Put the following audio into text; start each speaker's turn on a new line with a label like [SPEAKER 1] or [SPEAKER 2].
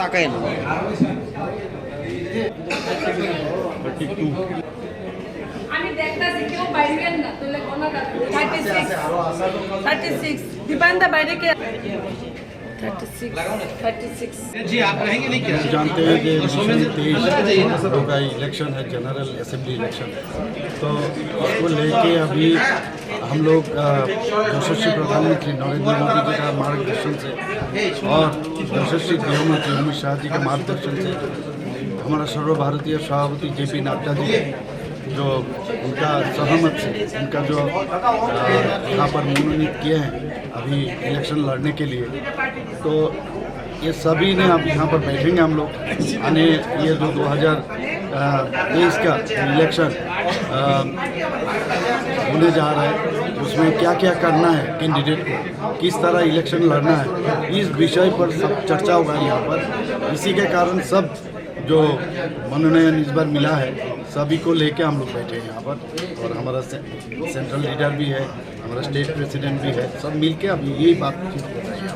[SPEAKER 1] তাকায় না।
[SPEAKER 2] আমি দেখতাছি কেউ বাইরে না তোলে কোন 36 দীপান্দা বাইরে কে 36
[SPEAKER 3] जी आप रहेंगे नहीं क्या?
[SPEAKER 4] जानते हैं कि 23 का इलेक्शन है, जनरल असेंबली इलेक्शन, तो उसको लेके अभी हम लोग यशस्वी प्रधानमंत्री नरेंद्र मोदी जी का मार्गदर्शन से और यशस्वी गृहमंत्री अमित शाह जी के मार्गदर्शन से हमारा सर्वभारतीय सभापति JP नड्डा जी जो उनका सहमत से उनका जो यहाँ पर मनोनीत किए हैं अभी इलेक्शन लड़ने के लिए, तो ये सभी ने अब यहाँ पर बैठेंगे हम लोग आने ये जो 2023 का इलेक्शन होने जा रहा है उसमें क्या क्या करना है, कैंडिडेट को किस तरह इलेक्शन लड़ना है, इस विषय पर सब चर्चा होगा यहाँ पर। इसी के कारण सब जो मनोनयन इस बार मिला है सभी को लेके हम लोग बैठे हैं यहाँ पर, और हमारा सेंट्रल लीडर भी है, हमारा स्टेट प्रेसिडेंट भी है, सब मिलके अभी यही बातचीत कर रहे हैं।